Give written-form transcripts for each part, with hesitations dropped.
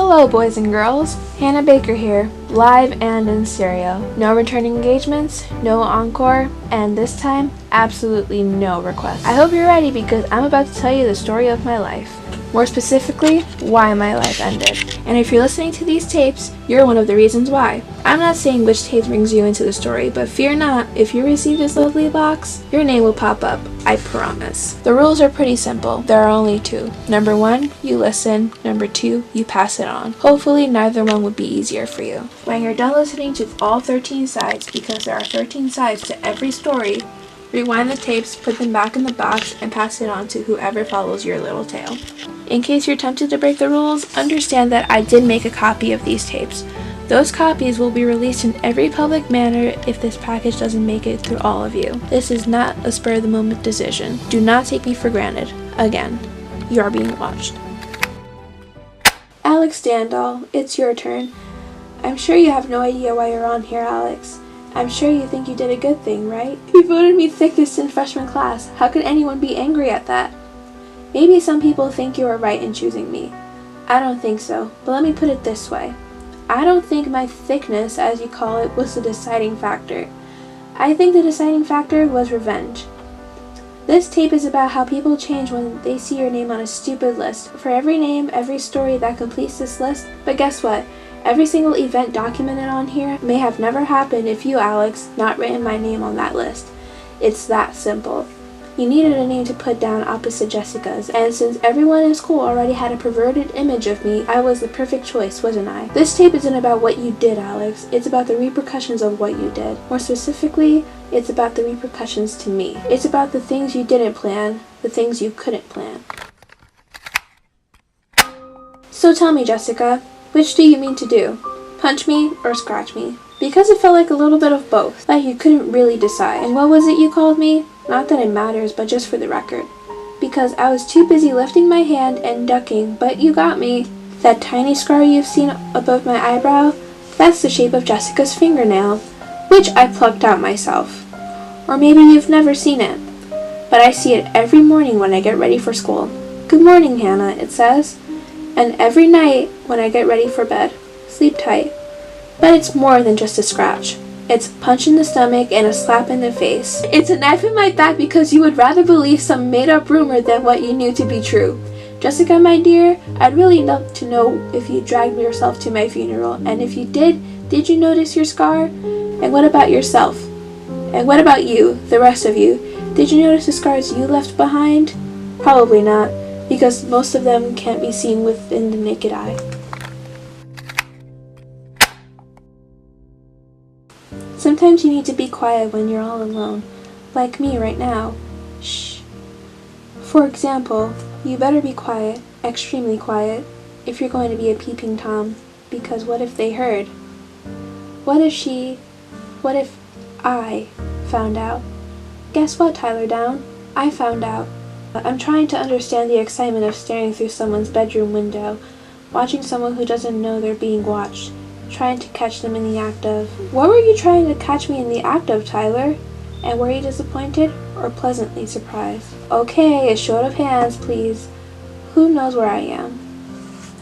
Hello boys and girls, Hannah Baker here, live and in stereo. No returning engagements, no encore, and this time, absolutely no requests. I hope you're ready because I'm about to tell you the story of my life. More specifically, why my life ended. And if you're listening to these tapes, you're one of the reasons why. I'm not saying which tape brings you into the story, but fear not, if you receive this lovely box, your name will pop up, I promise. The rules are pretty simple. There are only two. Number 1, you listen. Number 2, you pass it on. Hopefully neither one would be easier for you. When you're done listening to all 13 sides, because there are 13 sides to every story, rewind the tapes, put them back in the box, and pass it on to whoever follows your little tale. In case you're tempted to break the rules, understand that I did make a copy of these tapes. Those copies will be released in every public manner if this package doesn't make it through all of you. This is not a spur-of-the-moment decision. Do not take me for granted. Again, you are being watched. Alex Standall, it's your turn. I'm sure you have no idea why you're on here, Alex. I'm sure you think you did a good thing, right? You voted me thickest in freshman class. How could anyone be angry at that? Maybe some people think you were right in choosing me. I don't think so, but let me put it this way. I don't think my thickness, as you call it, was the deciding factor. I think the deciding factor was revenge. This tape is about how people change when they see your name on a stupid list. For every name, every story that completes this list, but guess what? Every single event documented on here may have never happened if you, Alex, not written my name on that list. It's that simple. You needed a name to put down opposite Jessica's, and since everyone in school already had a perverted image of me, I was the perfect choice, wasn't I? This tape isn't about what you did, Alex. It's about the repercussions of what you did. More specifically, it's about the repercussions to me. It's about the things you didn't plan, the things you couldn't plan. So tell me, Jessica, which do you mean to do? Punch me or scratch me? Because it felt like a little bit of both, like you couldn't really decide. And what was it you called me? Not that it matters, but just for the record. Because I was too busy lifting my hand and ducking, but you got me. That tiny scar you've seen above my eyebrow, that's the shape of Jessica's fingernail, which I plucked out myself. Or maybe you've never seen it, but I see it every morning when I get ready for school. Good morning, Hannah, it says. And every night when I get ready for bed. Sleep tight. But it's more than just a scratch. It's a punch in the stomach and a slap in the face. It's a knife in my back because you would rather believe some made-up rumor than what you knew to be true. Jessica, my dear, I'd really love to know if you dragged yourself to my funeral, and if you did you notice your scar? And what about yourself? And what about you, the rest of you? Did you notice the scars you left behind? Probably not, because most of them can't be seen within the naked eye. Sometimes you need to be quiet when you're all alone, like me right now. Shh. For example, you better be quiet, extremely quiet, if you're going to be a peeping Tom, because what if they heard? What if I found out? Guess what, Tyler Down? I found out. I'm trying to understand the excitement of staring through someone's bedroom window, watching someone who doesn't know they're being watched. Trying to catch them in the act of. What were you trying to catch me in the act of, Tyler? And were you disappointed or pleasantly surprised? Okay, a show of hands, please. Who knows where I am?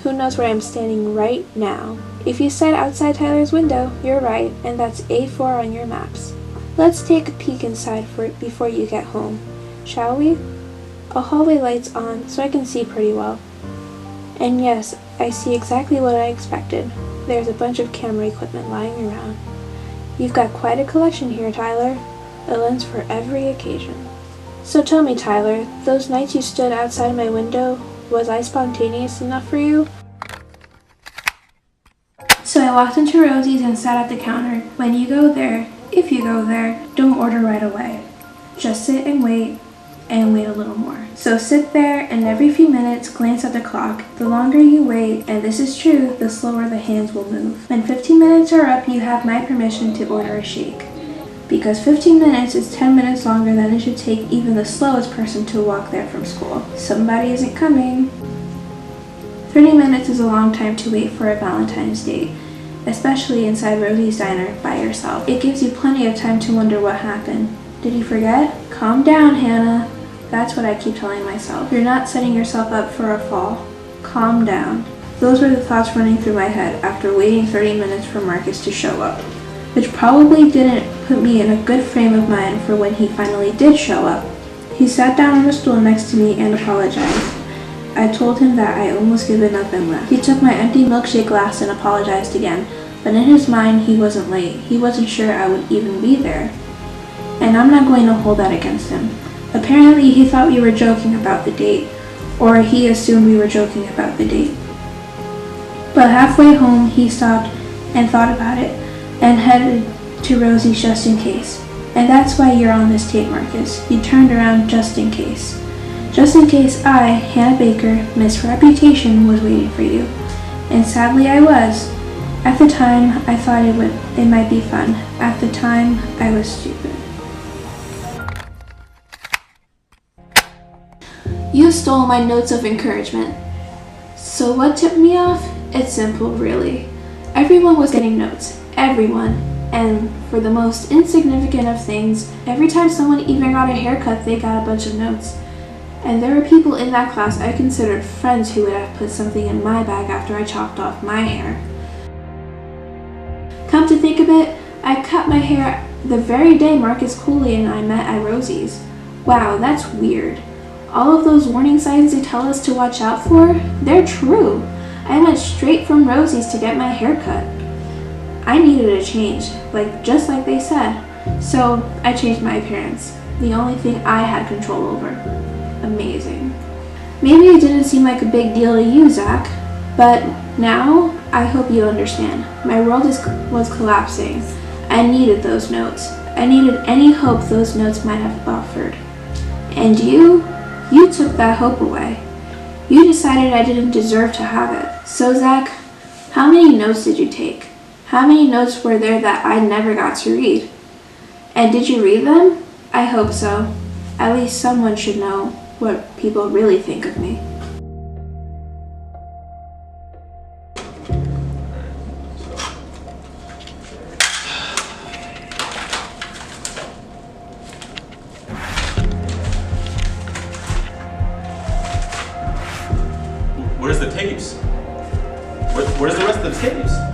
Who knows where I'm standing right now? If you sat outside Tyler's window, you're right, and that's A4 on your maps. Let's take a peek inside before you get home, shall we? A hallway light's on, so I can see pretty well. And yes, I see exactly what I expected. There's a bunch of camera equipment lying around. You've got quite a collection here, Tyler. A lens for every occasion. So tell me, Tyler, those nights you stood outside my window, was I spontaneous enough for you? So I walked into Rosie's and sat at the counter. When you go there, if you go there, don't order right away. Just sit and wait a little more. So sit there and every few minutes glance at the clock. The longer you wait, and this is true, the slower the hands will move. When 15 minutes are up, you have my permission to order a shake. Because 15 minutes is 10 minutes longer than it should take even the slowest person to walk there from school. Somebody isn't coming. 30 minutes is a long time to wait for a Valentine's date, especially inside Rosie's diner by yourself. It gives you plenty of time to wonder what happened. Did you forget? Calm down, Hannah. That's what I keep telling myself. You're not setting yourself up for a fall. Calm down. Those were the thoughts running through my head after waiting 30 minutes for Marcus to show up, which probably didn't put me in a good frame of mind for when he finally did show up. He sat down on the stool next to me and apologized. I told him that I almost given up and left. He took my empty milkshake glass and apologized again, but in his mind he wasn't late. He wasn't sure I would even be there. And I'm not going to hold that against him. Apparently he thought we were joking about the date, or he assumed we were joking about the date. But halfway home he stopped and thought about it and headed to Rosie's just in case. And that's why you're on this tape, Marcus. You turned around just in case. Just in case I, Hannah Baker, Miss Reputation, was waiting for you. And sadly I was. At the time, I thought it might be fun. At the time, I was stupid. You stole my notes of encouragement. So what tipped me off? It's simple, really. Everyone was getting notes. Everyone. And for the most insignificant of things, every time someone even got a haircut, they got a bunch of notes. And there were people in that class I considered friends who would have put something in my bag after I chopped off my hair. Come to think of it, I cut my hair the very day Marcus Cooley and I met at Rosie's. Wow, that's weird. All of those warning signs they tell us to watch out for, they're true. I went straight from Rosie's to get my hair cut. I needed a change, just like they said. So I changed my appearance, the only thing I had control over. Amazing. Maybe it didn't seem like a big deal to you, Zach, but now I hope you understand. My world was collapsing. I needed those notes. I needed any hope those notes might have offered. And you took that hope away. You decided I didn't deserve to have it. So Zach, how many notes did you take? How many notes were there that I never got to read? And did you read them? I hope so. At least someone should know what people really think of me. Where's the tapes? Where's the rest of the tapes?